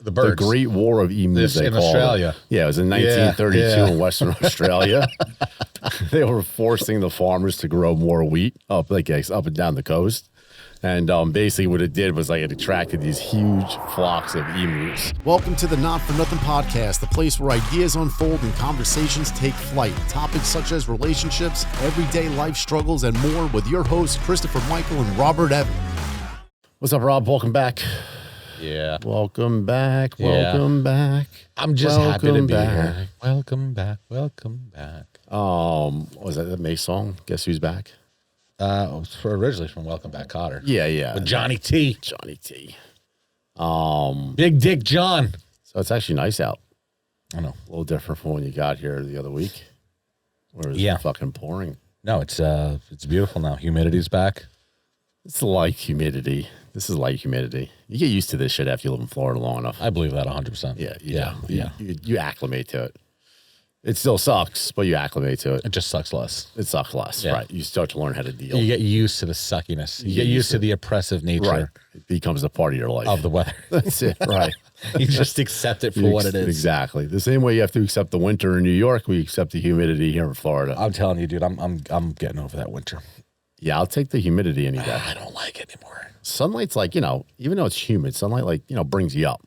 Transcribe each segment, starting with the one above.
The birds. The Great War of Emus, they in call Australia. it. Yeah, it was in 1932 in Western Australia. They were forcing the farmers to grow more wheat up and down the coast. And basically what it did was like it attracted these huge flocks of emus. Welcome to the Not For Nothing podcast, the place where ideas unfold and conversations take flight. Topics such as relationships, everyday life struggles, and more with your hosts, Christopher Michael and Robert Evan. What's up, Rob? Welcome back. Yeah. Welcome back. Welcome back. I'm just happy to be back. here. Welcome back. Welcome back. Was that the May song? Guess who's back? It was originally from Welcome Back, Cotter. Yeah. With Johnny T. Johnny T. Big Dick John. So it's actually nice out. I know. A little different from when you got here the other week. Where it was fucking pouring. No, it's beautiful now. Humidity's back. It's light humidity. This is light humidity. You get used to this shit after you live in Florida long enough. I believe that 100%. Yeah. You acclimate to it. It still sucks, but you acclimate to it. It just sucks less. It sucks less, right? You start to learn how to deal. You get used to the suckiness. You get used to the oppressive nature. Right. It becomes a part of your life. Of the weather. That's it, right. You just accept it for what it is. Exactly. The same way you have to accept the winter in New York, we accept the humidity here in Florida. I'm telling you, dude, I'm getting over that winter. Yeah, I'll take the humidity any day. I don't like it anymore. Sunlight's like, even though it's humid, sunlight brings you up.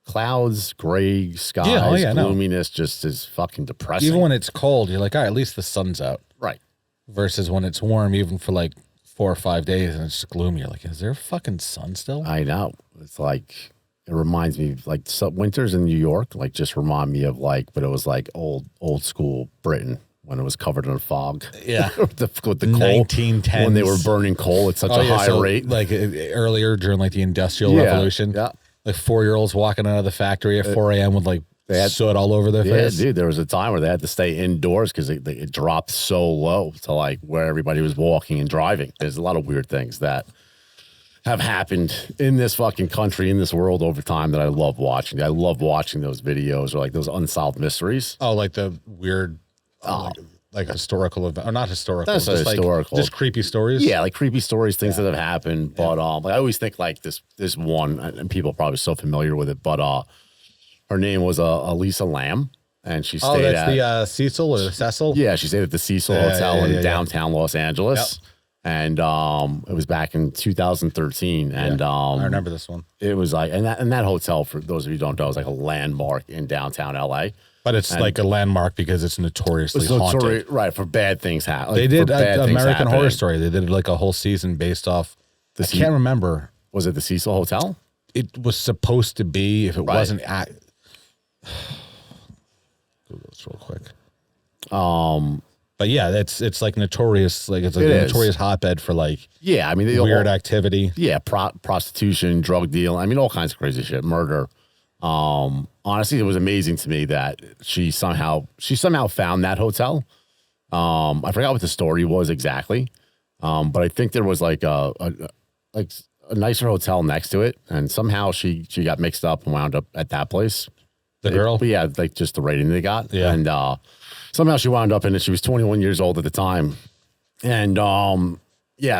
Clouds, gray skies, gloominess just is fucking depressing. Even when it's cold, you're like, all right, at least the sun's out. Right. Versus when it's warm, even for like 4 or 5 days and it's gloomy, you're like, is there a fucking sun still? I know. It's like, it reminds me of like winters in New York, like just remind me of but it was like old school Britain when it was covered in fog. Yeah. with the coal. 1910s. When they were burning coal at such a high rate. Like earlier during like the Industrial Revolution. Yeah. Like 4-year-olds walking out of the factory at 4 a.m. with like soot all over their face. Yeah, dude, there was a time where they had to stay indoors because it dropped so low to like where everybody was walking and driving. There's a lot of weird things that have happened in this fucking country, in this world over time that I love watching. I love watching those videos or like those unsolved mysteries. Oh, like the weird, like historical event, or not historical. That's just historical. Just creepy stories. Yeah, like creepy stories, things that have happened. But I always think like this one, and people are probably so familiar with it. But her name was Elisa Lam, and she stayed at the Cecil or the Cecil. Yeah, she stayed at the Cecil Hotel in downtown Los Angeles. Yep. And it was back in 2013, and I remember this one. It was like, and that hotel, for those of you who don't know, is like a landmark in downtown LA. But it's like a landmark because it's notoriously haunted. Right, for bad things happen. They did American Horror Story. They did like a whole seison based off. I can't remember. Was it the Cecil Hotel? It was supposed to be. If it wasn't at. Google this real quick. But yeah, it's like notorious. Like it's like a notorious hotbed for like weird activity. Yeah, prostitution, drug deal. I mean, all kinds of crazy shit, murder. Honestly, it was amazing to me that she somehow found that hotel. I forgot what the story was exactly. But I think there was like a nicer hotel next to it, and somehow she got mixed up and wound up at that place. The girl? But yeah, like just the rating they got. Yeah. And somehow she wound up in it. She was 21 years old at the time. And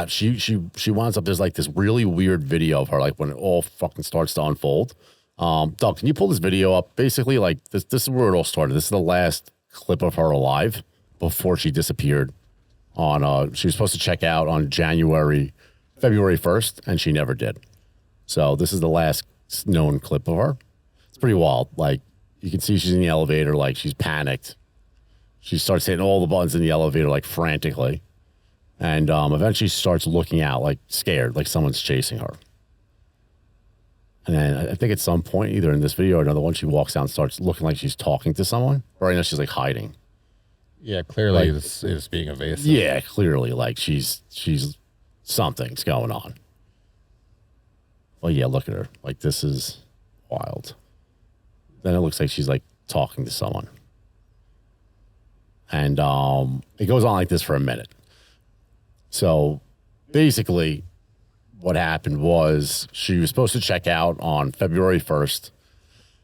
she winds up, there's like this really weird video of her, like when it all fucking starts to unfold. Doug, can you pull this video up? Basically, like this is where it all started. This is the last clip of her alive before she disappeared. She was supposed to check out on February 1st, and she never did. So this is the last known clip of her. It's pretty wild. Like you can see she's in the elevator, like she's panicked. She starts hitting all the buttons in the elevator like frantically, and eventually she starts looking out like scared, like someone's chasing her. And then I think at some point, either in this video or another one, she walks down and starts looking like she's talking to someone. Right now, she's like hiding. Yeah, clearly it's being evasive. Yeah, clearly, like she's something's going on. Well, yeah, look at her. Like this is wild. Then it looks like she's like talking to someone, and it goes on like this for a minute. So basically, what happened was she was supposed to check out on February 1st,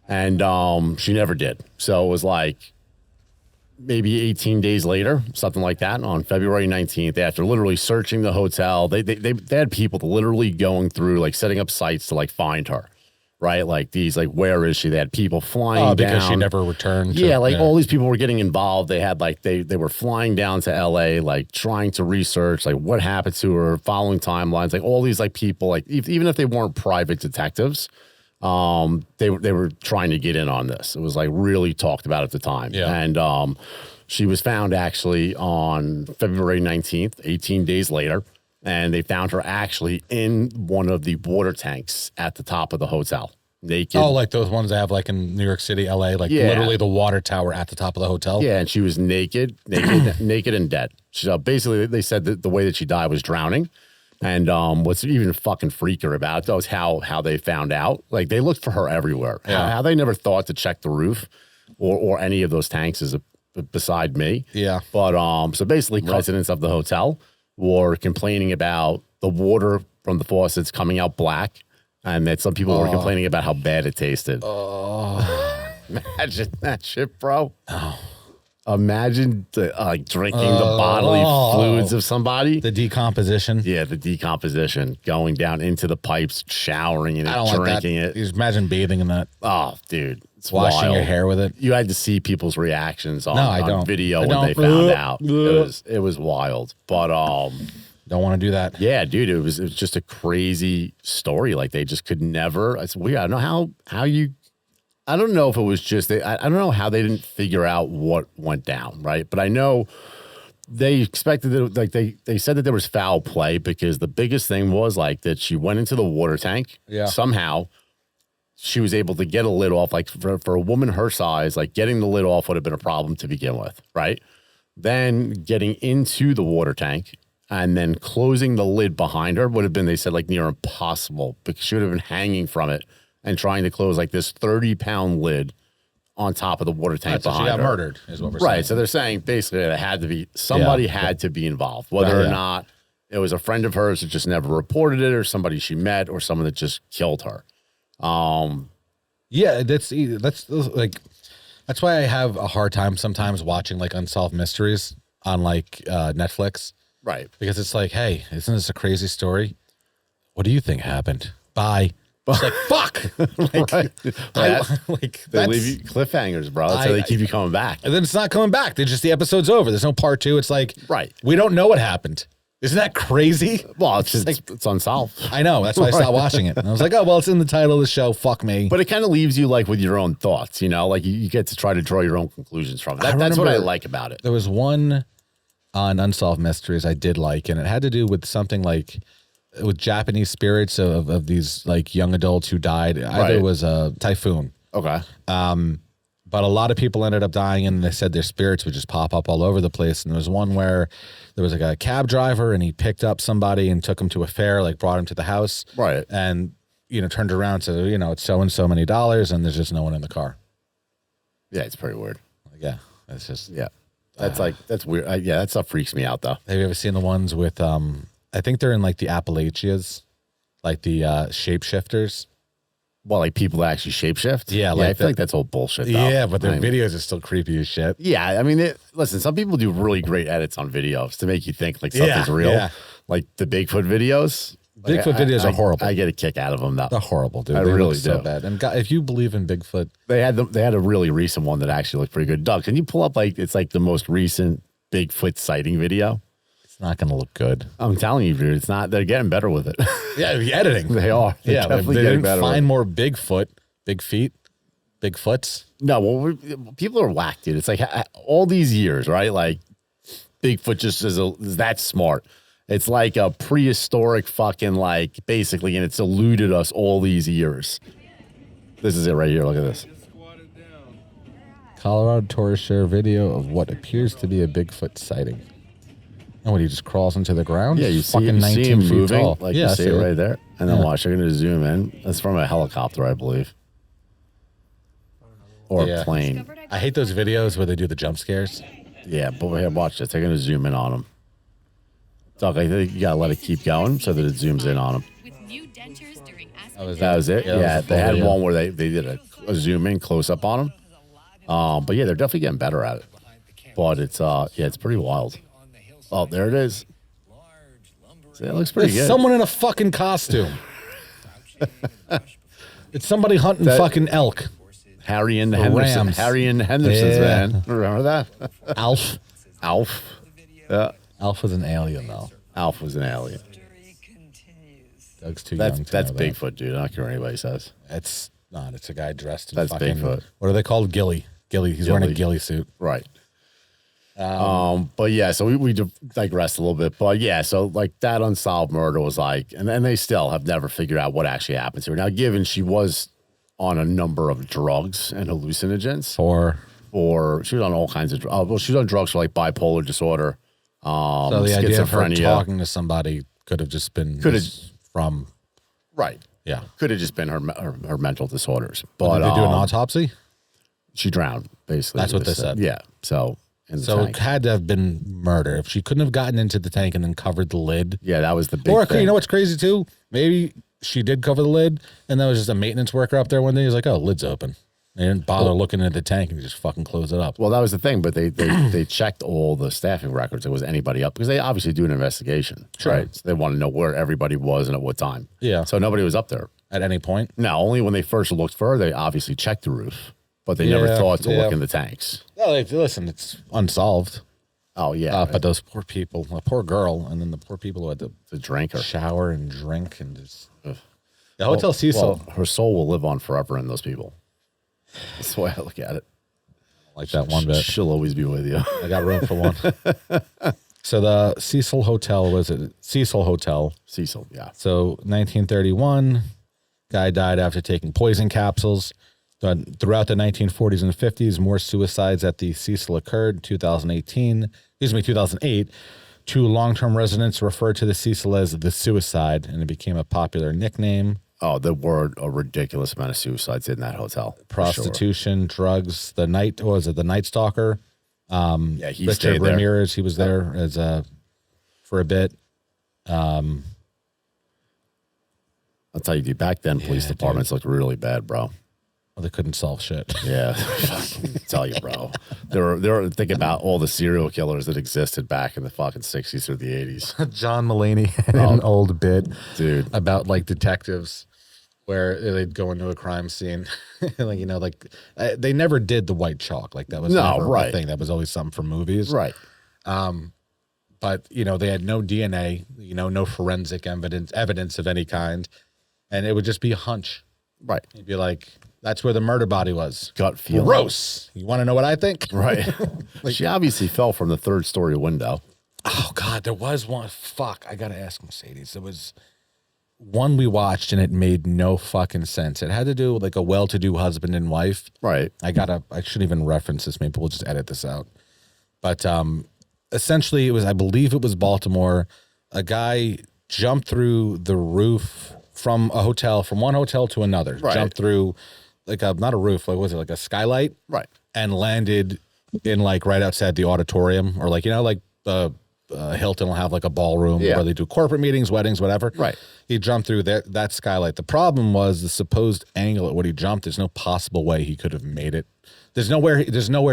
and she never did. So it was like maybe 18 days later, something like that, on February 19th, after literally searching the hotel. They had people literally going through, like setting up sites to like find her. right? Like these, like, where is she? They had people flying down. Because she never returned. All these people were getting involved. They had like, they were flying down to LA, like trying to research like what happened to her, following timelines, like all these like people, like even if they weren't private detectives, they were trying to get in on this. It was like really talked about at the time. Yeah. And she was found actually on February 19th, 18 days later. And they found her actually in one of the water tanks at the top of the hotel, naked. Oh, like those ones they have like in New York City, LA, like literally the water tower at the top of the hotel. Yeah, and she was naked and dead. She, basically, they said that the way that she died was drowning. And what's even fucking freakier about it was how they found out. Like they looked for her everywhere. Yeah. How they never thought to check the roof or any of those tanks is beside me. Yeah. But so basically, residents of the hotel were complaining about the water from the faucets coming out black, and that some people were complaining about how bad it tasted. Imagine that shit, bro. Imagine drinking the bodily fluids of somebody. The decomposition. Yeah, the decomposition. Going down into the pipes, showering in it, drinking it. Just imagine bathing in that. Oh, dude. It's washing wild. your hair with it. You had to see people's reactions on video when they found out. It was wild. But don't want to do that. yeah, dude, it was just a crazy story. Like they just could never. It's weird. I don't know how you. I don't know if it was just I don't know how they didn't figure out what went down, right? But I know they expected that, like they said that there was foul play because the biggest thing was like that she went into the water tank. Yeah. Somehow she was able to get a lid off. Like for a woman her size, like getting the lid off would have been a problem to begin with, right? Then getting into the water tank and then closing the lid behind her would have been, they said, like near impossible because she would have been hanging from it and trying to close like this 30-pound lid on top of the water tank behind her. She got murdered, is what we're saying. Right. So they're saying basically it had to be somebody had to be involved, whether or not it was a friend of hers that just never reported it, or somebody she met, or someone that just killed her. Yeah, that's like that's why I have a hard time sometimes watching like unsolved mysteries on like Netflix. Right. Because it's like, hey, isn't this a crazy story? What do you think happened? Bye. It's like, fuck. Like, right. They leave you cliffhangers, bro. So they keep you coming back. And then it's not coming back. The episode's over. There's no part two. It's like, we don't know what happened. Isn't that crazy? Well, it's just like, it's unsolved. I know. That's why I stopped watching it. And I was like, oh, well, it's in the title of the show. Fuck me. But it kind of leaves you like with your own thoughts, you know, like you get to try to draw your own conclusions from it. That's what I like about it. There was one on Unsolved Mysteries I did like, and it had to do with something like with Japanese spirits of these like young adults who died. Either it was a typhoon. Okay. But a lot of people ended up dying, and they said their spirits would just pop up all over the place. And there was one where there was like a cab driver, and he picked up somebody and took him to a fair, like brought him to the house. Right. And, you know, turned around to, you know, it's so and so many dollars, and there's just no one in the car. Yeah, it's pretty weird. Yeah. It's just. Yeah. That's that's weird. Yeah, that stuff freaks me out, though. Have you ever seen the ones with, I think they're in like the Appalachians, like the shapeshifters? Well, like people that actually shapeshift? Yeah, I feel like that's all bullshit, though. Yeah, but their videos are still creepy as shit. Yeah, I mean, listen, some people do really great edits on videos to make you think like something's real. Yeah. Like the Bigfoot videos. Bigfoot videos are horrible. I get a kick out of them, though. They're horrible, dude. I they really look so bad. And God, if you believe in Bigfoot. They had a really recent one that actually looked pretty good. Doug, can you pull up like, it's like the most recent Bigfoot sighting video? Not going to look good. I'm telling you, dude, it's not. They're getting better with it. Yeah, the editing. They are. They're definitely getting better. Find more Bigfoot, big feet, Bigfoots. No, well, people are whacked, dude. It's like all these years, right? Like Bigfoot just is that smart. It's like a prehistoric fucking like basically, and it's eluded us all these years. This is it right here. Look at this. Colorado tourists share video of what appears to be a Bigfoot sighting. And what, he just crawls into the ground? Yeah, you see him moving, tall. Like you see it right there. And then watch, they're going to zoom in. That's from a helicopter, I believe. Or a plane. I hate those videos where they do the jump scares. Yeah, but here, watch this. They're going to zoom in on them. Doug, I think you got to let it keep going so that it zooms in on them. That was it? Yeah, they had one where they did a zoom in close up on them. But yeah, they're definitely getting better at it. But it's it's pretty wild. Oh, there it is. So it looks pretty good. Someone in a fucking costume. It's somebody hunting fucking elk. Harry and the Henderson. Rams. Harry and the Hendersons, Yeah. man. Remember that? Alf. Alf. Yeah. Alf was an alien, though. Alf was an alien. Doug's too young to That's know that. Bigfoot, dude. I don't care what anybody says. It's not. It's a guy dressed in That's fucking... Bigfoot. What are they called? Ghillie. Ghillie. He's wearing a ghillie suit. Right. But yeah, so we digressed a little bit. But yeah, so like that unsolved murder was like, and they still have never figured out what actually happened to her. Now, given she was on a number of drugs and hallucinogens, or she was on all kinds of well, she was on drugs for like bipolar disorder, so the idea of her schizophrenia. talking to somebody could have just been from... Right. Yeah. Could have just been her mental disorders. But But did they do an autopsy? she drowned, basically. That's what they said. Yeah. So in the So tank. it had to have been murder. If she couldn't have gotten into the tank and then covered the lid. Yeah, that was the big Or thing. you know what's crazy too? Maybe she did cover the lid and that was just a maintenance worker up there one day. He's like, oh, lid's open. They didn't bother looking at the tank and just fucking close it up. Well, that was the thing, but they checked all the staffing records. If was anybody up because they obviously do an investigation, Sure. right? So they want to know where everybody was and at what time. Yeah. So nobody was up there. At any point. Now, only when they first looked for her, they obviously checked the roof, but they never Yeah, thought to yeah. look in the tanks. No, listen, it's unsolved. Oh yeah, But those poor people, a poor girl, and then the poor people who had to the drinker. shower and drink and just... The Hotel Cecil. Well, her soul will live on forever in those people. That's the way I look at it. Like that one bit. She'll always be with you. I got room for one. So the Cecil Hotel, was it Cecil Hotel? Cecil, yeah. So 1931, guy died after taking poison capsules. Throughout the 1940s and 50s, more suicides at the Cecil occurred. 2008, 2 long-term residents referred to the Cecil as the Suicide, and it became a popular nickname. Oh, there were a ridiculous amount of suicides in that hotel. for Prostitution, drugs. The Night Stalker. Yeah, he Richard stayed there. Ramirez, he was there as for a bit. I'll tell you, dude, back then, police departments looked really bad, bro. Well, they couldn't solve shit. Yeah, tell you, bro. They were thinking about all the serial killers that existed back in the fucking 60s or the 80s. John Mulaney had an old bit, Dude. about like detectives where they'd go into a crime scene, like they never did the white chalk, like that was never a thing. That was always something for movies, Right. But they had no DNA, no forensic evidence of any kind, and it would just be a hunch. Right. You'd be like, that's where the murder body was. Gut feeling. Gross. You want to know what I think? Right. She obviously fell from the 3rd-story window. Oh, God, there was one. Fuck, I got to ask Mercedes. There was one we watched, and it made no fucking sense. It had to do with like a well-to-do husband and wife. Right. I shouldn't even reference this. Maybe we'll just edit this out. But essentially, I believe it was Baltimore. A guy jumped through the roof from one hotel to another. Right. Jumped through not a roof, was it like a skylight? Right. And landed in like right outside the auditorium, or Hilton will have like a ballroom where they do corporate meetings, weddings, whatever. Right. He jumped through that skylight. The problem was the supposed angle at what he jumped. There's no possible way he could have made it. There's nowhere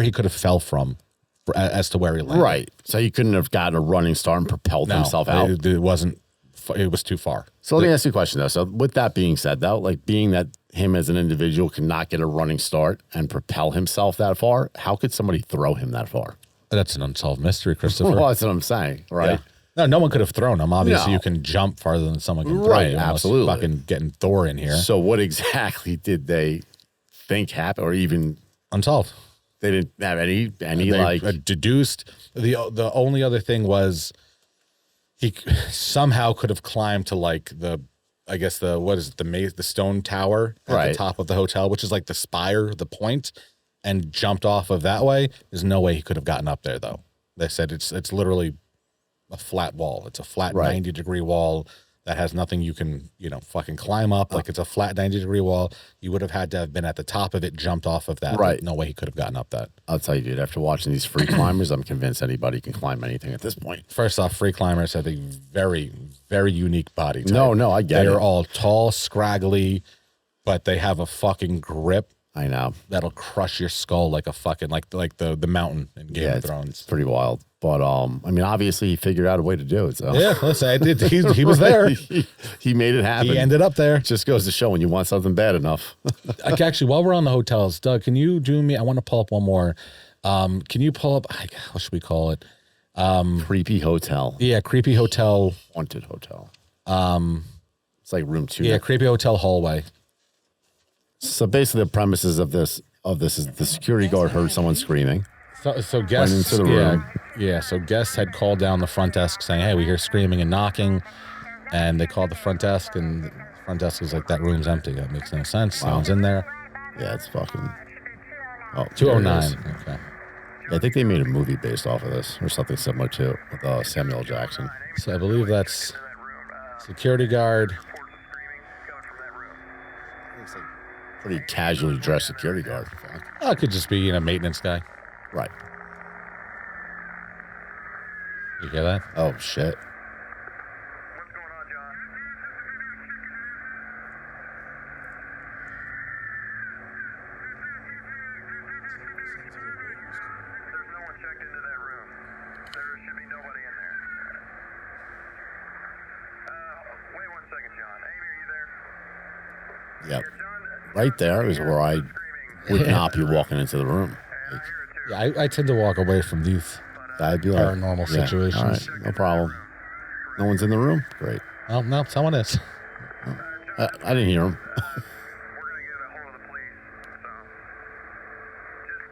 he could have fell from as to where he landed. Right. So he couldn't have gotten a running start and propelled himself out. It wasn't. It was too far. So let me ask you a question, though. So with that being said, though, like being that him as an individual cannot get a running start and propel himself that far, how could somebody throw him that far? That's an unsolved mystery, Christopher. Well, that's what I'm saying, right? Yeah. No one could have thrown him. Obviously, No. you can jump farther than someone can throw Right, you. Unless absolutely. you're fucking getting Thor in here. So what exactly did they think happened, or even Unsolved. they didn't have any They deduced. The only other thing was he somehow could have climbed to like the stone tower at Right. the top of the hotel, which is like the spire, the point, and jumped off of that way. There's no way he could have gotten up there though. They said it's literally a flat wall. It's a flat 90-degree wall that has nothing you can, fucking climb up. Like it's a flat 90-degree wall. You would have had to have been at the top of it, jumped off of that. Right. No way he could have gotten up that. I'll tell you, dude, after watching these free climbers, I'm convinced anybody can climb anything at this point. First off, free climbers have a very, very unique body type. No, I get it. They're all tall, scraggly, but they have a fucking grip I know. That'll crush your skull like a fucking like the mountain in Game of Thrones. It's pretty wild. But I mean, obviously he figured out a way to do it. So Yeah, listen, I did. He was there. he made it happen. He ended up there. It just goes to show when you want something bad enough. Actually, while we're on the hotels, Doug, can you do me? I want to pull up one more. Can you pull up? What should we call it? Creepy hotel. Yeah, creepy hotel. Haunted hotel. It's like room 2. Yeah, creepy hotel hallway. So basically, the premises of this is the security guard heard someone screaming. So guests, into the room. Yeah. So guests had called down the front desk saying, "Hey, we hear screaming and knocking," and they called the front desk, and the front desk was like, "That room's empty. That makes no sense. Wow. Someone's in there." Yeah, it's fucking. Oh, 209. Okay. Yeah, I think they made a movie based off of this or something similar to it with Samuel Jackson. So I believe that's security guard. Pretty casually dressed security guard. Oh, it could just be maintenance guy. Right. You hear that? Oh shit. What's going on, John? There's no one checked into that room. There should be nobody in there. Wait 1 second, John. Amy, are you there? Yep. John, Right there is where I would not be walking into the room. Like, Yeah, I tend to walk away from these I'd be like, paranormal yeah, situations. all right, no problem. No one's in the room? Great. Oh, no, someone is. I didn't hear him. we're going to get a hold of the police.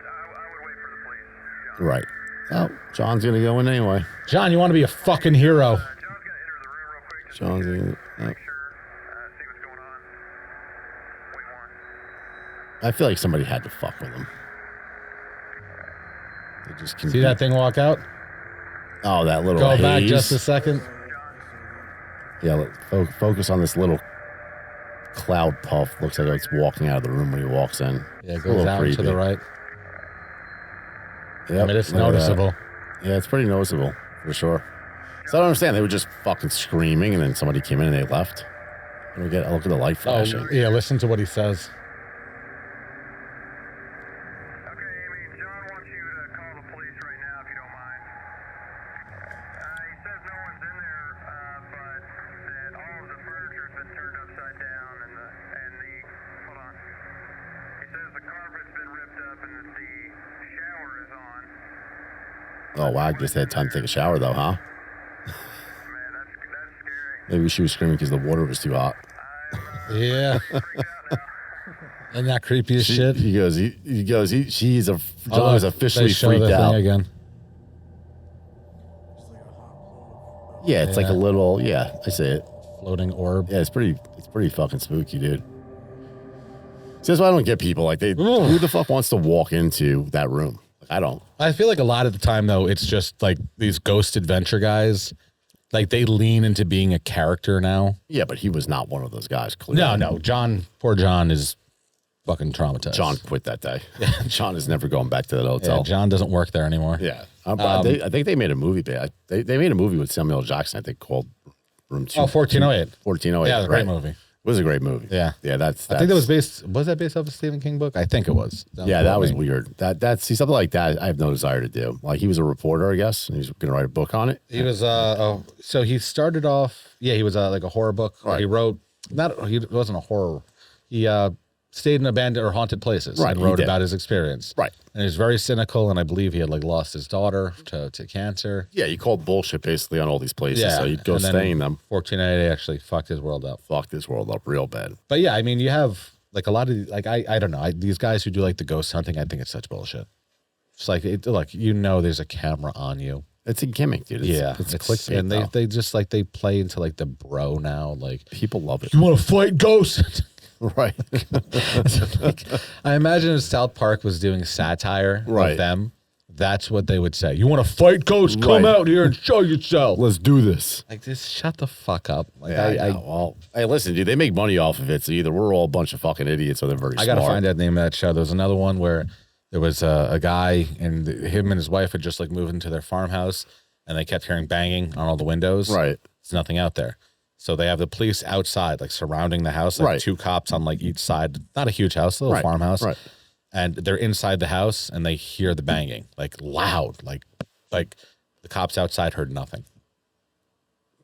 So, I would wait for the police. John. Right. Oh, John's going to go in anyway. John, you want to be a fucking hero. John's going to enter the room real quick. Just John's going to. make sure, see what's going on. Wait one. I feel like somebody had to fuck with him. They just See that thing walk out? Oh, that little Go haze. back just a second. Yeah, focus on this little cloud puff. Looks like it's walking out of the room when he walks in. Yeah, it A goes little out creepy. to the right. Yep, I mean, it's look at that. noticeable. Yeah, it's pretty noticeable for sure. So I don't understand. They were just fucking screaming, and then somebody came in and they left. And we get a look at the light flashing. Oh, yeah, listen to what he says. Okay, Amy, John wants you to call the police right now if you don't mind. He says no one's in there, but that all of the furniture's been turned upside down and the hold on. He says the carpet's been ripped up and that the shower is on. Oh, wow. I guess they had time to take a shower, though, huh? Man, that's scary. Maybe she was screaming because the water was too hot. Yeah. Freaked out now. Isn't that creepy as shit? He goes, John is officially they show freaked the out. thing again. Yeah, it's like Yeah. a little, I see it. Floating orb. Yeah, it's pretty fucking spooky, dude. See, that's why I don't get people. Like, who the fuck wants to walk into that room? Like, I don't. I feel like a lot of the time, though, it's just like these ghost adventure guys. Like, they lean into being a character now. Yeah, but he was not one of those guys, clearly. No. Poor John is fucking traumatized. John quit that day. John is never going back to that hotel. Yeah, John doesn't work there anymore. Yeah. I think they made a movie. They made a movie with Samuel Jackson, I think, called Room 2. Oh, 1408. 1408. Yeah, it was a great right. movie. It was a great movie. Yeah. Yeah, that's I think that was that based off a Stephen King book? I think it was. that was weird. See, something like that, I have no desire to do. Like, he was a reporter, I guess, and he's going to write a book on it. He was, so he started off, he was like a horror book. Right. He wrote, he wasn't a horror. He stayed in abandoned or haunted places Right, and he wrote did. about his experience. Right. And he was very cynical, and I believe he had lost his daughter to cancer. Yeah, he called bullshit basically on all these places, Yeah. so he'd go And then stay in them. 1488 actually fucked his world up. Fuck this world up real bad. But yeah, I mean, you have a lot of I don't know, these guys who do the ghost hunting. I think it's such bullshit. It's like there's a camera on you. It's a gimmick, dude. It's clickbait. and though. they just they play into the bro now. People love it. You want to fight ghosts? Right. I imagine if South Park was doing satire Right. of them, that's what they would say. You want to fight ghosts? Come Right. out here and show yourself. Let's do this. Just shut the fuck up. I know. Well, hey, listen, dude, they make money off of it, so either we're all a bunch of fucking idiots or they're very I smart. got to find out the name of that show. There was another one where there was a guy and him and his wife had just moved into their farmhouse and they kept hearing banging on all the windows. Right. There's nothing out there. So they have the police outside, like surrounding the house, like Right. 2 cops on like each side. Not a huge house, a little farmhouse. Right. And they're inside the house and they hear the banging, like loud, like the cops outside heard nothing.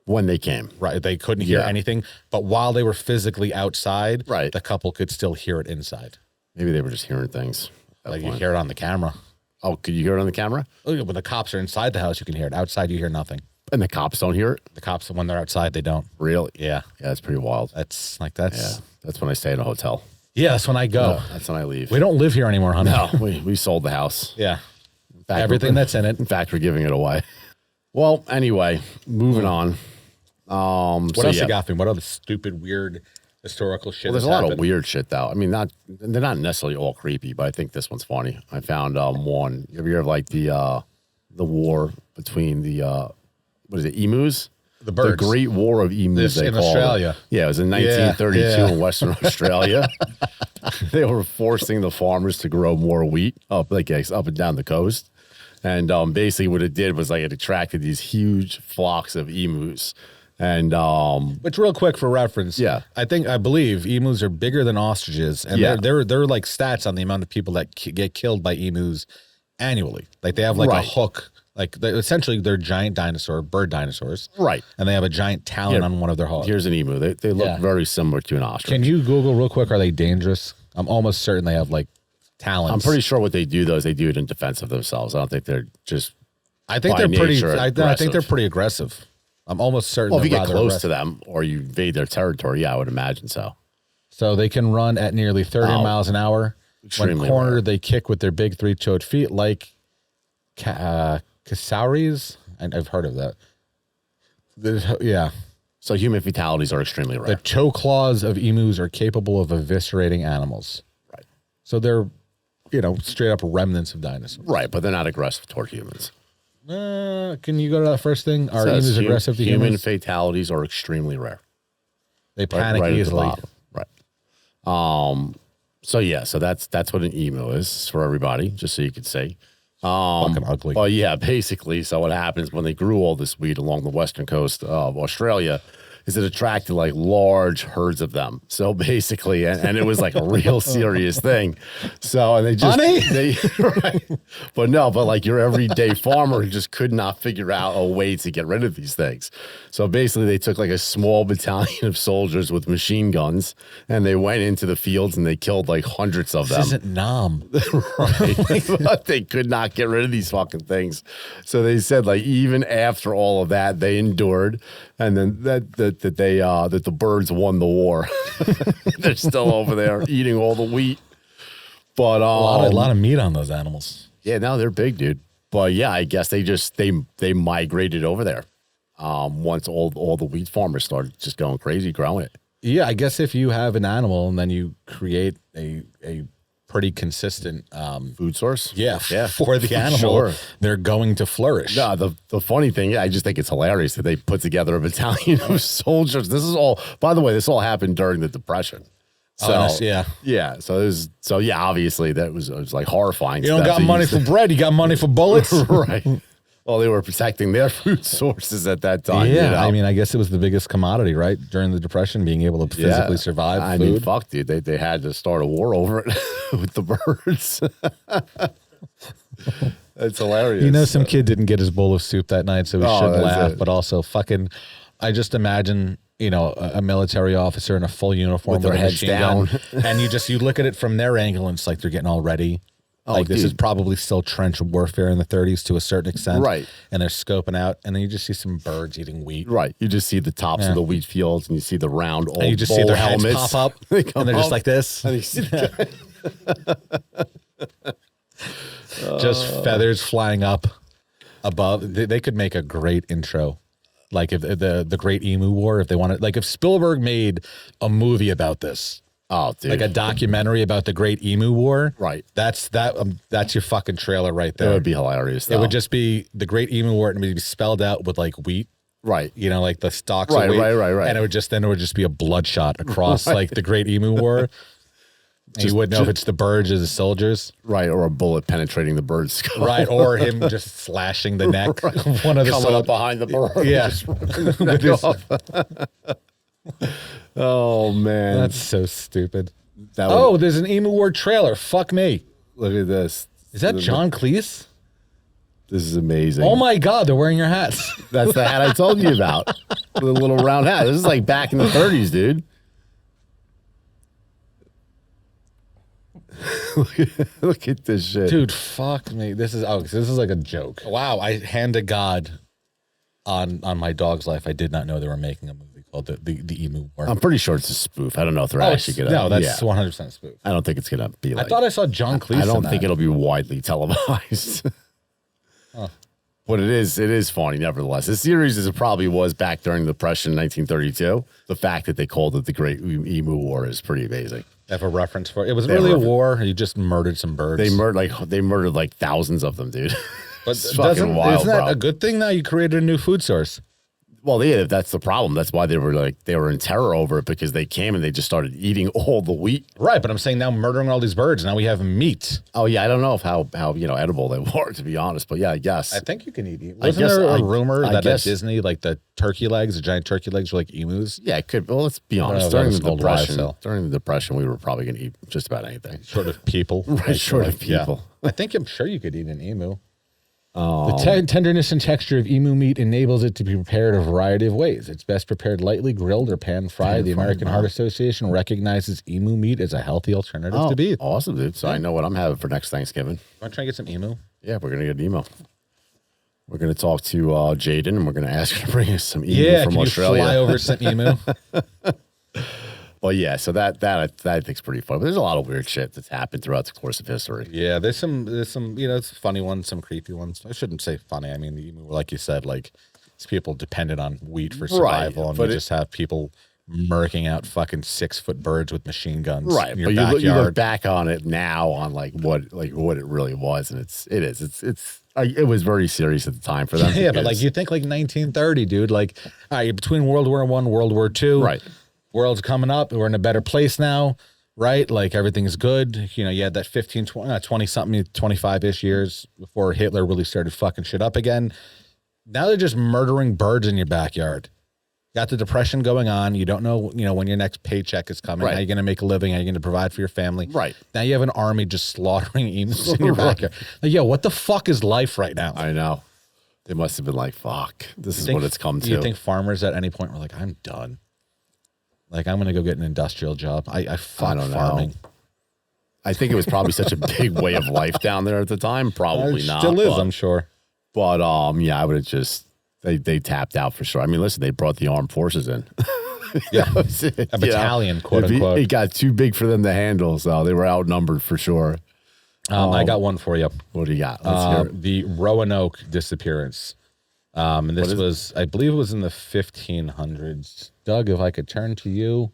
When they came. Right. They couldn't hear Yeah. anything. But while they were physically outside, Right. the couple could still hear it inside. Maybe they were just hearing things. at Like that you point. hear it on the camera. Oh, could you hear it on the camera? Oh, yeah, when the cops are inside the house, you can hear it. Outside, you hear nothing. And the cops don't hear it? The cops, when they're outside, they don't. Really? Yeah. Yeah, that's pretty wild. That's Yeah, that's when I stay in a hotel. Yeah, that's when I go. That's when I leave. We don't live here anymore, honey. No, we sold the house. Yeah. In fact, Everything that's in it. In fact, we're giving it away. Well, anyway, moving on. What else you got for me? What other stupid, weird, historical shit? Well, there's a has lot of happened? weird shit though. I mean, they're not necessarily all creepy, but I think this one's funny. I found one. You ever hear of like the war between the what is it, emus? The birds. The Great War of Emus. This they in call it. Australia. Yeah, it was in 1932 yeah. in Western Australia. They were forcing the farmers to grow more wheat up and down the coast. And basically what it did was like it attracted these huge flocks of emus. And Which, real quick for reference, Yeah. I believe emus are bigger than ostriches, and Yeah. they're like stats on the amount of people that get killed by emus annually. Like they have like a Right. hook, like essentially they're giant bird dinosaurs, right. and they have a giant talon Yeah. on one of their hooks. Here's an emu. They look Yeah. very similar to an ostrich. Can you Google real quick? Are they dangerous? I'm almost certain they have like talons. I'm pretty sure what they do though is they do it in defense of themselves. I don't think they're just. I think by they're pretty. nature I think aggressive. they're pretty aggressive. I'm almost certain. Well, if you they're get rather close aggressive. to them or you invade their territory, yeah, I would imagine so. So they can run at nearly 30 Oh, miles an hour. extremely When cornered, rare. they kick with their big 3-toed feet like casauries. I've heard of that. Yeah. So human fatalities are extremely The rare. toe claws of emus are capable of eviscerating animals. Right. So they're, straight up remnants of dinosaurs. Right, but they're not aggressive toward humans. Can you go to that first thing? Are Says emus aggressive to human humans? fatalities are extremely rare. They panic right at the easily. bottom. Right. So yeah, so that's what an emu is for everybody, just so you could see. Fucking ugly. Well, yeah, basically. So what happens when they grew all this weed along the western coast of Australia is it attracted like large herds of them. So basically, and it was like a real serious thing. So, and they just, Honey? right. But like your everyday farmer just could not figure out a way to get rid of these things. So basically they took like a small battalion of soldiers with machine guns and they went into the fields and they killed like hundreds of them. This isn't Nam. Right. But they could not get rid of these fucking things. So they said like even after all of that, they endured, and then that the birds won the war. They're still over there eating all the wheat. But A lot of meat on those animals. yeah, no, they're big, dude. But yeah, I guess they migrated over there. Once all the wheat farmers started just going crazy growing it. Yeah, I guess if you have an animal and then you create a pretty consistent Food source? for the animal, Sure. they're going to flourish. No, the funny thing, I just think it's hilarious that they put together a battalion of soldiers. This is all, by the way, this all happened during the Depression. So that's- yeah. yeah. So yeah, obviously it was like horrifying. You don't stuff got to money use for bread, you got money for bullets. right. Well, they were protecting their food sources at that time. Yeah, you know? I mean, I guess it was the biggest commodity, right? During the Depression, being able to physically survive I food. mean, fuck, dude. They had to start a war over it with the birds. It's hilarious. Some kid didn't get his bowl of soup that night, so he Oh, shouldn't that's laugh. it. But also, I just imagine, a military officer in a full uniform With their a heads machine down. gun, and you look at it from their angle, and it's like they're getting all ready. Oh, Like this is dude. probably still trench warfare in the 30s to a certain extent, Right. And they're scoping out, and then you just see some birds eating wheat. Right. You just see the tops Yeah. of the wheat fields and you see the round old And you just see bowl their heads helmets. pop up, They and come they're just up, like this. and you see Just feathers flying up above. They could make a great intro. Like if the Great Emu War, if they wanted, like if Spielberg made a movie about this, oh, dude. like a documentary about the Great Emu War, Right. That's your fucking trailer right That there. would be hilarious, though. It would just be the Great Emu War, and it would be spelled out with like wheat. right. Like the stalks Right, of wheat. right. And it would just be a bloodshot across like the Great Emu War. And you wouldn't know if it's the birds or the soldiers. Right. Or a bullet penetrating the bird's skull. Right, or him just slashing the neck of one of the Coming soldiers. up behind the bird. Yeah. Just With his- Oh man, That's so stupid. that Oh, there's an Emu War trailer. Fuck me. look at this. Is that John Cleese? This is amazing. Oh my God, they're wearing your hats. That's the hat I told you about. The little round hat. This is like back in the 30s, dude. Look at this shit. Dude, fuck me. This is like a joke. Wow, I hand to God on my dog's life. I did not know they were making a movie called the Emu War. I'm pretty sure it's a spoof. I don't know if they're actually going to. No, that's 100% spoof. I don't think it's going to be like. I thought I saw John Cleese. I don't in think that. it'll be widely televised. But it is funny nevertheless. This series, as it probably was back during the Depression in 1932, the fact that they called it the Great Emu War is pretty amazing. I have a reference for it. It was really a war. You just murdered some birds. They murdered like thousands of them, dude. But It's fucking wild, isn't that bro. a good thing now? You created a new food source. Well, yeah, that's the problem. That's why they were in terror over it, because they came and they just started eating all the wheat. Right, but I'm saying now murdering all these birds. Now we have meat. Oh yeah, I don't know if how edible they were, to be honest. But yeah, I guess. I think you can eat. I Wasn't guess- there a I- rumor I that guess- at Disney, like the turkey legs, the giant turkey legs, were like emus? Yeah, it could. Well, let's be honest. if that During was the called live depression, sale. we were probably going to eat just about anything. Short of people. Right, short of yeah. people. I'm sure you could eat an emu. The tenderness and texture of emu meat enables it to be prepared a variety of ways. It's best prepared lightly, grilled, or pan-fried. The American Heart Association recognizes emu meat as a healthy alternative to beef. Awesome, dude. So I know what I'm having for next Thanksgiving. Want to try and get some emu? Yeah, we're going to get an emo. We're going to talk to Jaden, and we're going to ask her to bring us some emu Yeah, from can Australia. you fly over some emu? Well, yeah, so that I think's pretty fun. But there's a lot of weird shit that's happened throughout the course of history. Yeah, there's some, it's funny ones, some creepy ones. I shouldn't say funny. I mean, the emu, like you said, like it's people dependent on wheat for survival, and but you just have people murking out fucking 6-foot birds with machine guns. Right, in your but backyard. you look back on it now on what it really was, and it was very serious at the time for them. Yeah, but like you think like 1930, dude. Like, all right, between World War I, World War II, Right. World's coming up. We're in a better place now, right? Like everything's good. You know, you had that 20 something, 25-ish years before Hitler really started fucking shit up again. Now they're just murdering birds in your backyard. Got the depression going on. You don't know, when your next paycheck is coming. Right. How you going to make a living? How you going to provide for your family? Right. Now you have an army just slaughtering emus in your backyard. Like, yo, what the fuck is life right now? I know. They must have been like, fuck, this is what it's come to. You think farmers at any point were like, I'm done? Like, I'm going to go get an industrial job. I fuck don't know. farming. I think it was probably such a big way of life down there at the time. Probably It not. still is, but, I'm sure. But yeah, I would have just they tapped out for sure. I mean, listen, they brought the armed forces in. Yeah. That was it, A battalion, quote It unquote. got too big for them to handle, so they were outnumbered for sure. I got one for you. What do you got? Let's hear it. The Roanoke disappearance. And this was, I believe it was in the 1500s. Doug, if I could turn to you.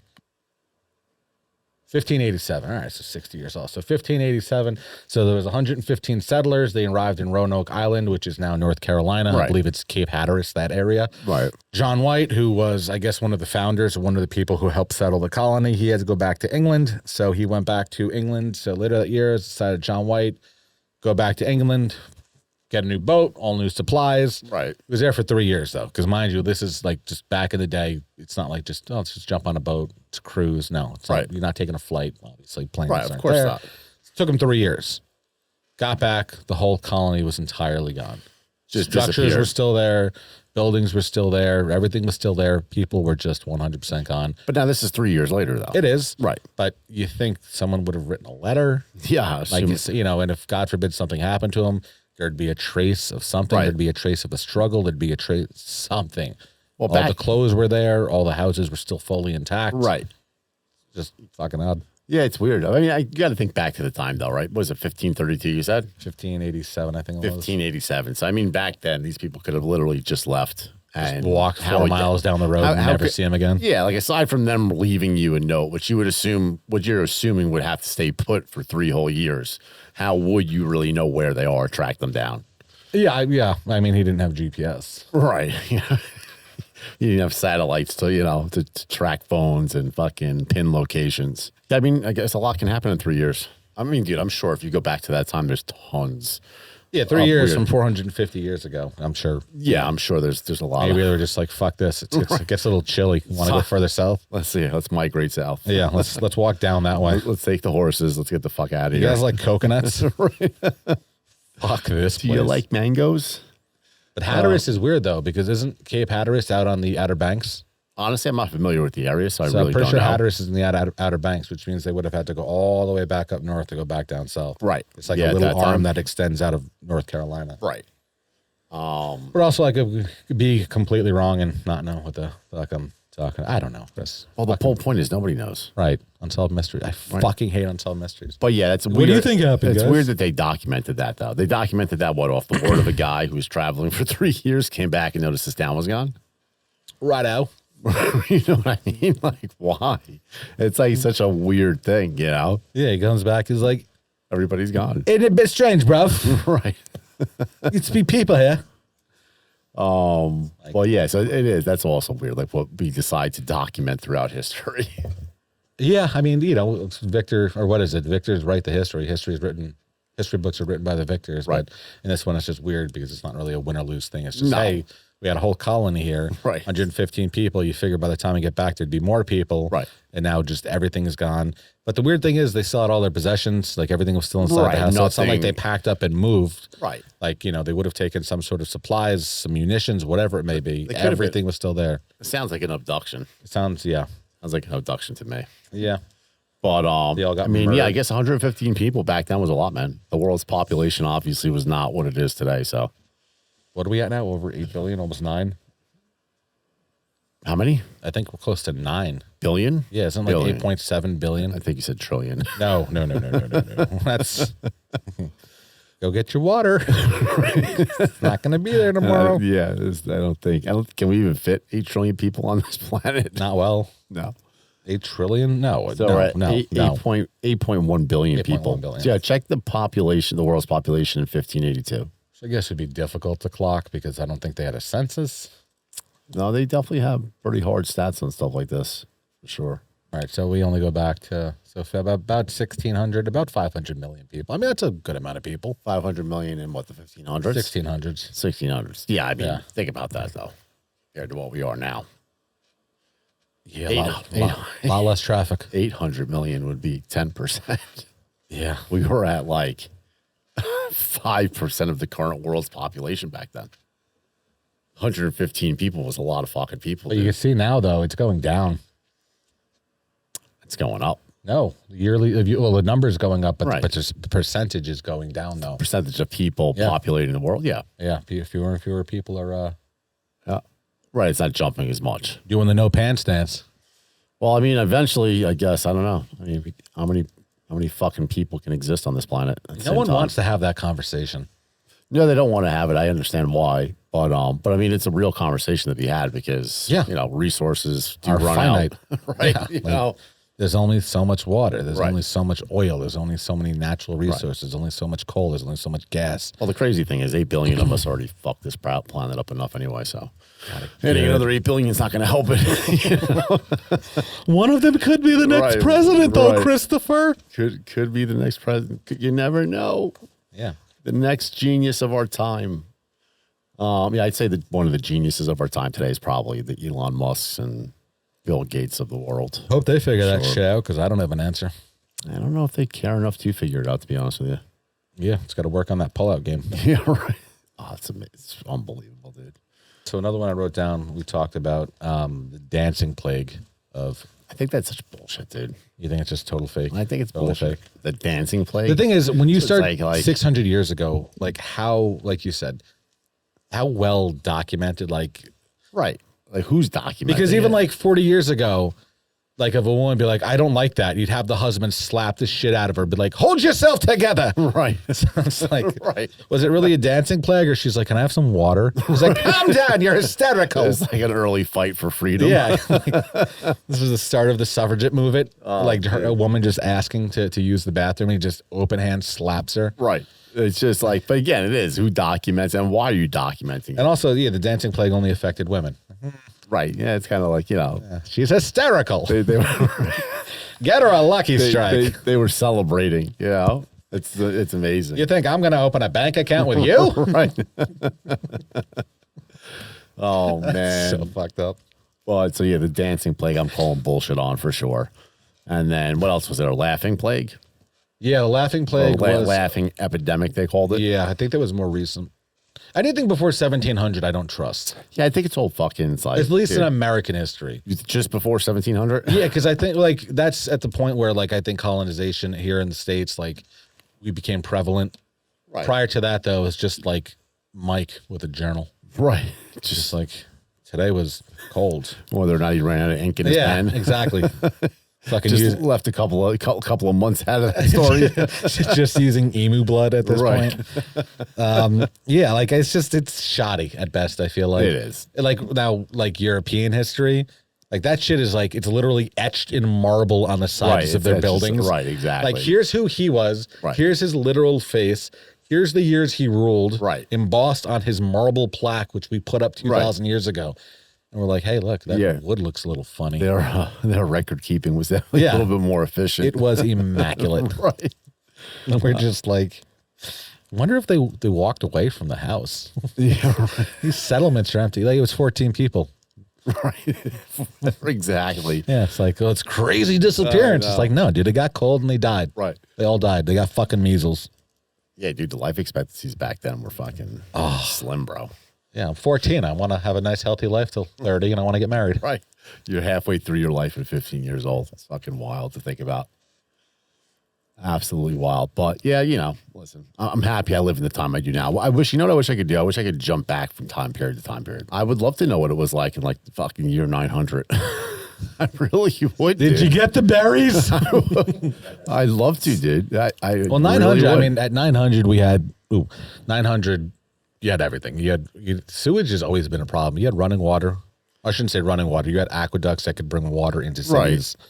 1587. All right, so 60 years old. So 1587. So there was 115 settlers. They arrived in Roanoke Island, which is now North Carolina. I Right. believe it's Cape Hatteras, that area. Right. John White, who was, I guess, one of the founders, one of the people who helped settle the colony, he had to go back to England. So he went back to England. So later that year, decided John White, go back to England, get a new boat, all new supplies. Right. He was there for 3 years, though, because mind you, this is like just back in the day. It's not like just, let's just jump on a boat, it's a cruise. No, it's Right. not, you're not taking a flight, obviously. Planes Right, of aren't course there. not. Took him 3 years. Got back, the whole colony was entirely gone. Just Structures disappeared. were still there, buildings were still there, everything was still there. People were just 100% gone. But now this is 3 years later, though. It is. Right. But you think someone would have written a letter? Yeah. Like, assume- and if God forbid something happened to him, there'd be a trace of something. Right. There'd be a trace of a struggle. There'd be a trace something. Well, all the clothes were there. All the houses were still fully intact. right. Just fucking odd. Yeah, it's weird. I mean, you got to think back to the time, though, right? Was it 1532? You said 1587, I think it was. 1587. So I mean, back then, these people could have literally just left and Walk 4 miles down the road and never see him again. Yeah, like aside from them leaving you a note, which you would assume, what you're assuming would have to stay put for 3 whole years. How would you really know where they are, track them down? Yeah. I mean, he didn't have GPS. Right. You didn't have satellites to track phones and fucking pin locations. I mean, I guess a lot can happen in 3 years. I mean, dude, I'm sure if you go back to that time, there's tons Yeah, 3 years from 450 years ago, I'm sure. Yeah, I'm sure there's a lot. Maybe of, they were just like, fuck this. It gets a little chilly. You want to go further south? Let's see. Let's migrate south. Yeah, let's walk down that way. Let's take the horses. Let's get the fuck out of You here. guys like coconuts? Right. Fuck this Do place. you like mangoes? But Hatteras is weird, though, because isn't Cape Hatteras out on the Outer Banks? Honestly, I'm not familiar with the area, so I So really I'm pretty don't sure know. Hatteras is in the Outer Banks, which means they would have had to go all the way back up north to go back down south. Right. It's like Yeah, a at little that arm time. that extends out of North Carolina. Right. But also, I could be completely wrong and not know what the fuck I'm talking. I don't know, Chris. Well, the whole point is nobody knows. Right. Unsolved mysteries. I fucking hate unsolved mysteries. But yeah, that's weird. What do you think happened, It's guys? weird that they documented that, though. They documented that, off the word of a guy who was traveling for 3 years, came back and noticed his town was gone? Righto. You know what I mean? Like, why? It's like such a weird thing, you know? Yeah, he comes back. He's like, Everybody's gone. it's a bit strange, bruv. Right. It's be people here. Well, yeah, so it is. That's also weird, like what we decide to document throughout history. Yeah, I mean, it's Victor, or what is it? Victors write the history. History books are written by the victors. Right. But in this one, it's just weird because it's not really a win or lose thing. It's just, No. hey, we had a whole colony here, Right. 115 people. You figure by the time we get back, there'd be more people. Right. And now just everything is gone. But the weird thing is they still had all their possessions. Like everything was still inside Right, the house. So it's not like nothing- they packed up and moved. Right. Like, they would have taken some sort of supplies, some munitions, whatever it may be. could have been. Everything was still there. It sounds like an abduction. It sounds, yeah. Sounds like an abduction to me. Yeah. But They all got I mean, murdered. yeah, I guess 115 people back then was a lot, man. The world's population obviously was not what it is today. So, What are we at now? Over 8 billion, almost 9? how many I think we're close to 9. billion? Yeah, isn't it like Billion. 8.7 billion? I think you said trillion. No. That's go get your water. It's not going to be there tomorrow. Yeah, I don't think. Can we even fit 8 trillion people on this planet? Not well. No. 8 trillion? No. So no, we're at no, 8.1 billion 8.1 people. billion. So yeah, check the population, the world's population in 1582. So I guess it'd be difficult to clock because I don't think they had a census. No, they definitely have pretty hard stats on stuff like this, for sure. All right, so we only go back to for about 1,600, about 500 million people. I mean, that's a good amount of people. 500 million in what, the 1500s? 1600s. 1600s. Yeah, I mean, Yeah. think about that, though, compared to what we are now. Yeah, a lot less traffic. 800 million would be 10%. Yeah. We were at like 5% of the current world's population back then. 115 people was a lot of fucking people. But you can Dude. see now, though, it's going down. It's going up. No, the number's going up, but, Right. but just the percentage is going down, though. Percentage of people Yeah. populating the world. Yeah. Yeah, fewer and fewer people are Yeah. Right. It's not jumping as much. doing the no pants dance. Well, I mean, eventually, I guess, I don't know. I mean, how many fucking people can exist on this planet? At the No same one time? wants to have that conversation. No, they don't want to have it. I understand why, but I mean, it's a real conversation to be had because Yeah. resources do Are run finite. out, right? Yeah, You like- know, There's only so much water. There's Right. only so much oil. There's only so many natural resources. There's only so much coal. There's only so much gas. well, the crazy thing is 8 billion of us already fucked this planet up enough anyway. So, adding another 8 billion is not going to help it. You know? One of them could be the next Right, president, though, right. Christopher. Could be the next president. You never know. Yeah. The next genius of our time. Yeah, I'd say that one of the geniuses of our time today is probably the Elon Musks and Bill Gates of the world. Hope they figure that Sure. shit out because I don't have an answer. I don't know if they care enough to figure it out, to be honest with you. Yeah, it's got to work on that pullout game. Yeah, right. Oh, it's unbelievable, dude. So another one I wrote down, we talked about the dancing plague of, I think that's such bullshit, dude. you think it's just total fake? I think it's Total bullshit. fake. The dancing plague. The thing is, when you It's start like 600 years ago, like how, like you said, how well documented, like, right. Like who's documenting because even it? like 40 years ago, like if a woman be like, I don't like that, you'd have the husband slap the shit out of her, be like, hold yourself together. right. So it's like, Right. was it really a dancing plague? Or she's like, can I have some water? He's like, calm down, you're hysterical. It's like an early fight for freedom. Yeah. Like, this was the start of the suffragette movement. A woman just asking to use the bathroom. He just open hand slaps her. Right. It's just like, but again, it is who documents and why are you documenting it? And also, yeah, the dancing plague only affected women. Right. Yeah. It's kind of like, She's hysterical. they were Get her a lucky strike. they were celebrating, It's amazing. You think I'm going to open a bank account with you? Right. Oh, man. So fucked up. But so, yeah, the dancing plague, I'm calling bullshit on for sure. And then what else was there? A laughing plague? Yeah, the laughing plague was... Laughing epidemic, they called it. Yeah, I think that was more recent. Anything before 1700, I don't trust. Yeah, I think it's all fucking... It's like, At least dude, in American history. just before 1700? Yeah, because I think, like, that's at the point where, like, I think colonization here in the States, like, we became prevalent. Right. Prior to that, though, it's just, like, Mike with a journal. Right. Just like, today was cold. Well, they're not even running out of ink in his pen. Exactly. Fucking Just left a couple of months out of that story. just using emu blood at this Right. point. Yeah, like it's shoddy at best. I feel like It is. Like now, like European history, like that shit is like it's literally etched in marble on the sides of their buildings. Right, exactly. Like here's who he was. Right. Here's his literal face. Here's the years he ruled. Right. Embossed on his marble plaque, which we put up 2,000 years ago. And we're like, hey, look, that wood looks a little funny. Their record keeping was definitely a little bit more efficient. It was immaculate. Right. And we're just like, I wonder if they walked away from the house. Yeah, right. These settlements are empty. Like it was 14 people. Right. Exactly. Yeah, it's like, oh, it's crazy disappearance. It's like, no, dude, it got cold and they died. Right. They all died. They got fucking measles. Yeah, dude, the life expectancies back then were fucking slim, bro. Yeah, I'm 14. I want to have a nice, healthy life till 30, and I want to get married. Right. You're halfway through your life at 15 years old. It's fucking wild to think about. Absolutely wild. But yeah, you know, listen, I'm happy I live in the time I do now. I wish, you know what I wish I could do? I wish I could jump back from time period to time period. I would love to know what it was like in like the fucking year 900. I really would. Did you get the berries? I'd love to, dude. Well, 900, really I mean, at 900, we had, 900, you had everything. Sewage has always been a problem. You had running water. I shouldn't say running water. You had aqueducts that could bring water into cities. Right.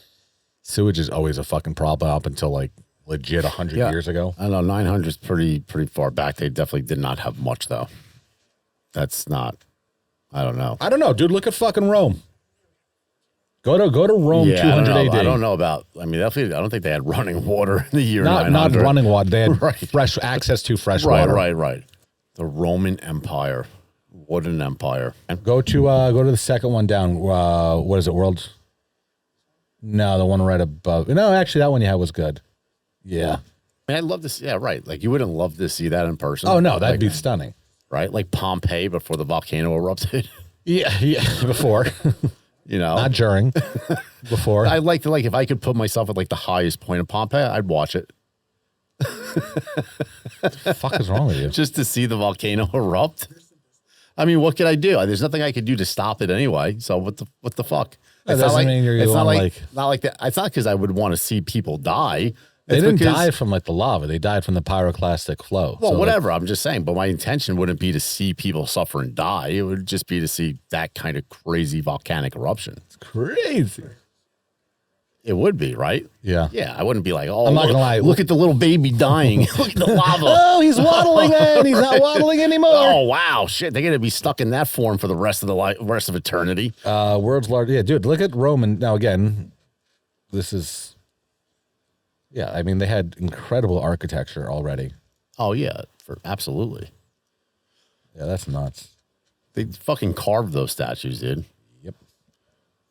Sewage is always a fucking problem up until like legit 100 years ago. I know 900 is pretty far back. They definitely did not have much though. That's not, I don't know, dude. Look at fucking Rome. Go to Rome 200 AD. I don't know about, I mean, definitely, I don't think they had running water in the year 900. Not running water. They had fresh access to fresh water. Right. The Roman Empire. What an empire. Go to the second one down. What is it? World? No, the one right above. No, actually, that one you had was good. Yeah. I mean, I'd love to see, yeah, right. Like, you wouldn't love to see that in person. Oh, no, that'd be stunning. Right? Like Pompeii before the volcano erupted. Yeah, before. You know? Not during. Before. I'd like to, like, if I could put myself at, like, the highest point of Pompeii, I'd watch it. What the fuck is wrong with you? Just to see the volcano erupt. I mean, what could I do? There's nothing I could do to stop it anyway. So what the fuck? That doesn't mean you're not like that. It's not because I would want to see people die. They didn't die from like the lava. They died from the pyroclastic flow. Well, so whatever. I'm just saying. But my intention wouldn't be to see people suffer and die. It would just be to see that kind of crazy volcanic eruption. It's crazy. It would be, right? Yeah. Yeah. I wouldn't be like, oh, I'm not gonna lie. Look at the little baby dying. Look at the lava. Oh, he's waddling and he's not waddling anymore. Oh, wow. Shit. They're going to be stuck in that form for the rest of eternity. World's largest. Yeah, dude, look at Roman. Now, again, this is, yeah, I mean, they had incredible architecture already. Oh, yeah. Absolutely. Yeah, that's nuts. They fucking carved those statues, dude.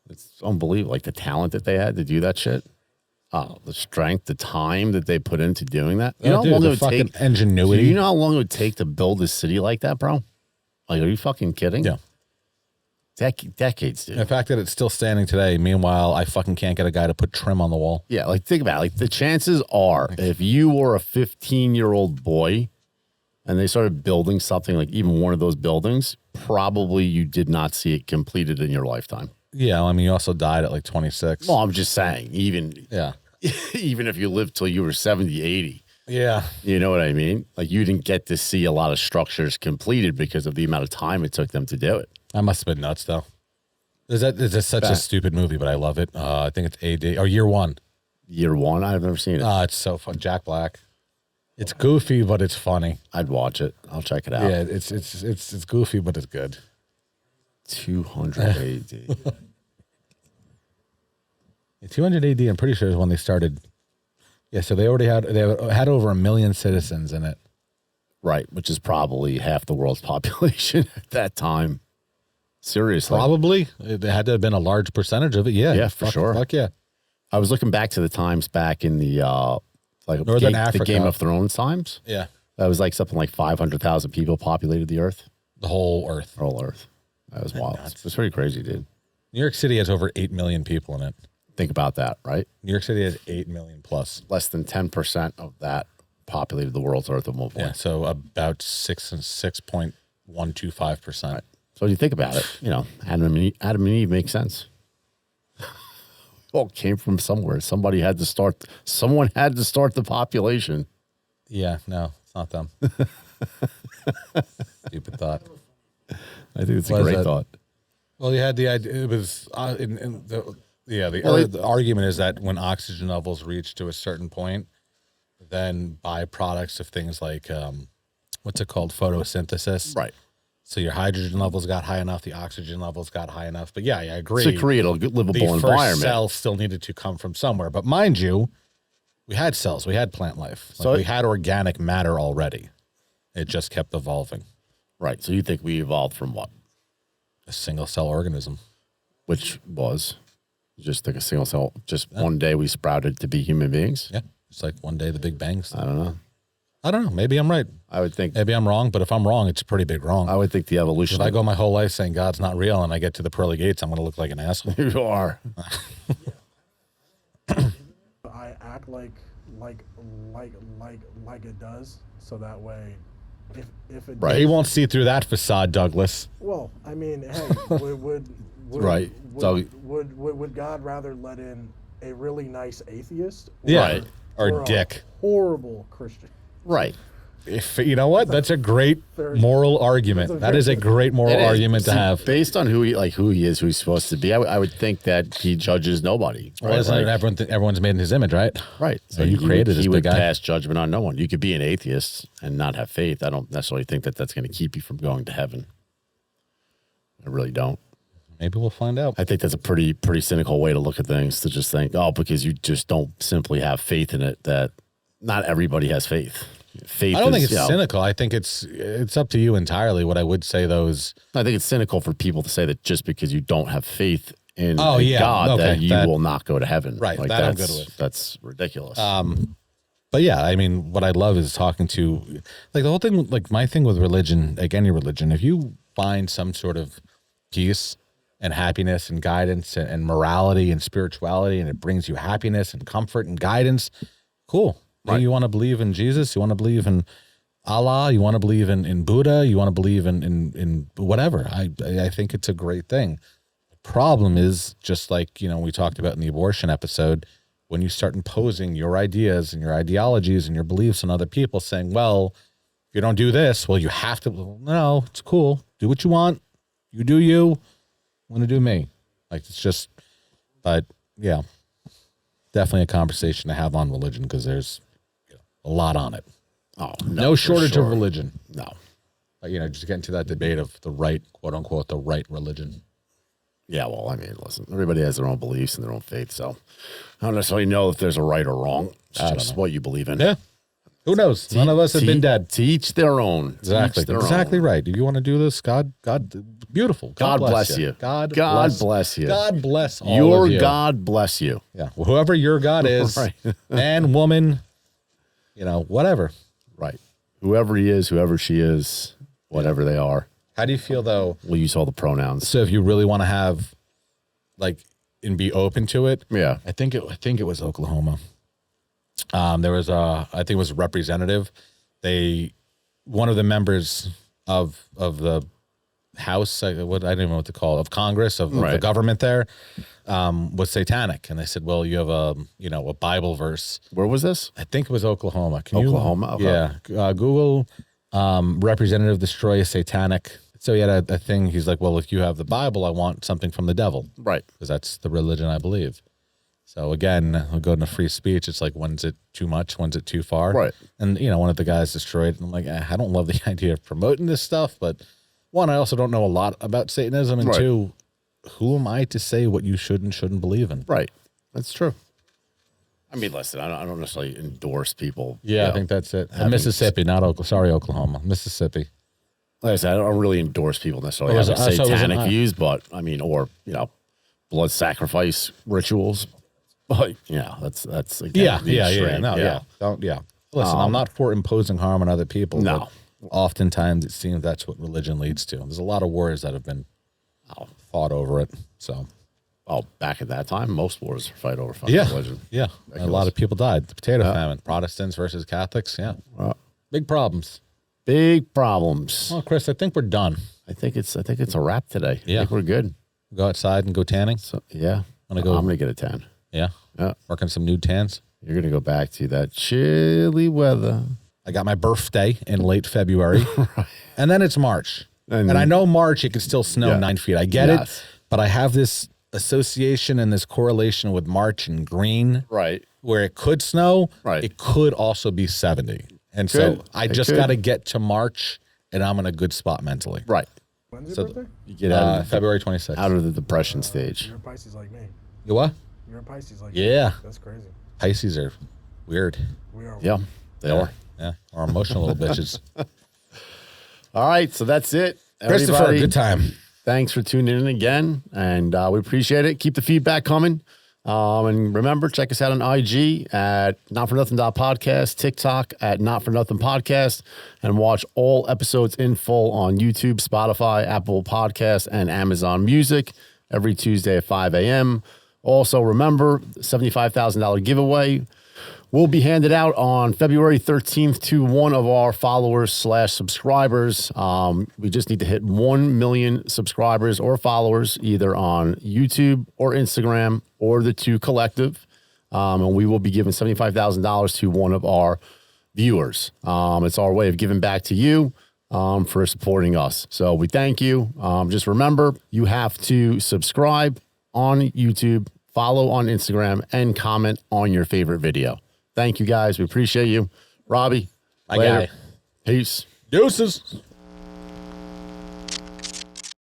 It's unbelievable, like the talent that they had to do that shit. Oh, the strength, the time that they put into doing that. You know how long it would take? Ingenuity. Do you know how long it would take to build a city like that, bro? Like, are you fucking kidding? Yeah. Decades, dude. The fact that it's still standing today, meanwhile, I fucking can't get a guy to put trim on the wall. Yeah, like think about it. Like the chances are, if you were a 15-year-old boy and they started building something like even one of those buildings, probably you did not see it completed in your lifetime. Yeah, I mean, you also died at like 26. Well, I'm just saying, even if you lived till you were 70, 80. Yeah. You know what I mean? Like, you didn't get to see a lot of structures completed because of the amount of time it took them to do it. That must have been nuts, though. It's such a stupid movie, but I love it. I think it's AD, or Year One. Year One? I've never seen it. It's so fun. Jack Black. It's goofy, but it's funny. I'd watch it. I'll check it out. Yeah, it's goofy, but it's good. 200 AD. 200 AD, I'm pretty sure is when they started. Yeah, so they had over 1 million citizens in it. Right, which is probably half the world's population at that time. Seriously. Probably. It had to have been a large percentage of it. Yeah. Yeah, for sure. Fuck yeah. I was looking back to the times back in the Northern Africa. the Game of Thrones times. Yeah. That was like something like 500,000 people populated the earth. The whole Earth. The whole earth. That was wild. It's pretty crazy, dude. New York City has over 8 million people in it. Think about that, right? New York City has 8 million plus. Less than 10% of that populated the world's earth at one point. Yeah, so about 6.125%. Right. So when you think about it, Adam and Eve make sense. All came from somewhere. Someone had to start the population. Yeah, no, it's not them. Stupid thought. I think it's a great thought. Well, you had the idea. It was the argument is that when oxygen levels reach to a certain point, then byproducts of things like what's it called, photosynthesis. Right. So your hydrogen levels got high enough, the oxygen levels got high enough. But yeah, I agree. To create a livable the environment. First cell still needed to come from somewhere. But mind you, we had cells, we had plant life, we had organic matter already. It just kept evolving. Right. So you think we evolved from what? A single cell organism. Which was just like a single cell. Just one day we sprouted to be human beings. Yeah. It's like one day the Big Bang. I don't know. Maybe I'm right. I would think. Maybe I'm wrong, but if I'm wrong, it's a pretty big wrong. I would think the evolution. If I go my whole life saying God's not real and I get to the pearly gates, I'm going to look like an asshole. You are. I act like it does, so that way, if it Right. He won't see through that facade, Douglas. Well, I mean, hey, would Right. would God rather let in a really nice atheist? Yeah. Right. Or a dick. horrible Christian? Right. If you know what, that's a great moral argument. That is a great moral argument to have. Based on who he is, who he's supposed to be. I would think that he judges nobody. Well, right? isn't it everyone's made in his image, right? Right. So you created this he big would guy. pass judgment on no one. You could be an atheist and not have faith. I don't necessarily think that that's going to keep you from going to heaven. I really don't. Maybe we'll find out. I think that's a pretty cynical way to look at things, to just think, because you just don't simply have faith in it, that not everybody has faith. Faith. I don't think it's cynical. I think it's up to you entirely. What I would say, though, is I think it's cynical for people to say that just because you don't have faith in God, that you will not go to heaven. Right. Like, that I'm good with. That's ridiculous. But yeah, I mean, what I love is talking to, like, the whole thing, like my thing with religion, like any religion, if you find some sort of peace and happiness and guidance and morality and spirituality, and it brings you happiness and comfort and guidance, cool. Right. You want to believe in Jesus, you want to believe in Allah, you want to believe in Buddha, you want to believe in whatever. I think it's a great thing. The problem is, just like, we talked about in the abortion episode, when you start imposing your ideas and your ideologies and your beliefs on other people, saying, well, if you don't do this, well, you have to. No, it's cool. Do what you want. You do you. I'm going to do me. Like, it's just, but yeah, definitely a conversation to have on religion, because there's a lot on it. Oh, no shortage of religion. No. Just get into that debate of the right, quote unquote, the right religion. Yeah, well, I mean, listen, everybody has their own beliefs and their own faith, so I don't necessarily know if there's a right or wrong. It's just what you believe in. Yeah. Who knows? None of us have been dead. To each their own. Exactly. Exactly right. If you want to do this, God, beautiful. God bless you. God bless you. God bless all your of you. God bless you. Yeah. Well, whoever your God is, Right. man, woman, whatever. Right. Whoever he is, whoever she is, whatever they are. How do you feel, though? We'll use all the pronouns. So if you really want to have, and be open to it. Yeah. I think it was Oklahoma. There was I think it was a representative. One of the members of the House, I don't even know what to call it, of Congress, of the government there, was satanic. And they said, well, you have a Bible verse. Where was this? I think it was Oklahoma. Oklahoma? Okay. Yeah. Google representative destroy a satanic. So he had a thing. He's like, well, if you have the Bible, I want something from the devil. Right. Because that's the religion I believe. So again, I'll go into free speech. It's like, when's it too much? When's it too far? Right. And, one of the guys destroyed it. And I'm like, I don't love the idea of promoting this stuff. But one, I also don't know a lot about Satanism. And two, who am I to say what you should and shouldn't believe in? Right. That's true. I mean, listen, I don't necessarily endorse people. Yeah, I think that's it. Mississippi, not Oklahoma. Mississippi. Like I said, I don't really endorse people necessarily having satanic views, but I mean, or blood sacrifice rituals. But that's again, yeah. Listen, I'm not for imposing harm on other people. No. But oftentimes it seems that's what religion leads to. There's a lot of wars that have been fought over it. So, back at that time, most wars fight over religion. Yeah, a lot of people died. The potato famine, Protestants versus Catholics. Yeah, big problems. Big problems. Well, Chris, I think we're done. I think it's a wrap today. Yeah, I think we're good. Go outside and go tanning. So, yeah, I'm gonna get a tan. Yeah, working some nude tans. You're gonna go back to that chilly weather. I got my birthday in late February, and then it's March. And I know March it could still snow 9 feet. I get it, but I have this association and this correlation with March and green, where it could snow. It could also be 70, and so I just got to get to March, and I'm in a good spot mentally. When's your birthday? You get out of February 26th. out of the depression stage. You're a Pisces like me. You what? You're a Pisces like me. Yeah. That's crazy. Pisces are weird. We are. Yeah, they are. Yeah, or emotional little bitches. All right, so that's it. Christopher, Everybody, good time. Thanks for tuning in again, and we appreciate it. Keep the feedback coming. And remember, check us out on IG at notfornothing.podcast, TikTok at notfornothingpodcast, and watch all episodes in full on YouTube, Spotify, Apple Podcasts, and Amazon Music every Tuesday at 5 a.m. Also, remember, $75,000 giveaway will be handed out on February 13th to one of our followers/subscribers. We just need to hit 1 million subscribers or followers either on YouTube or Instagram or the two collective. And we will be giving $75,000 to one of our viewers. It's our way of giving back to you for supporting us. So we thank you. Just remember, you have to subscribe on YouTube, follow on Instagram, and comment on your favorite video. Thank you, guys. We appreciate you. Robbie, Bye, guy. Peace. Deuces.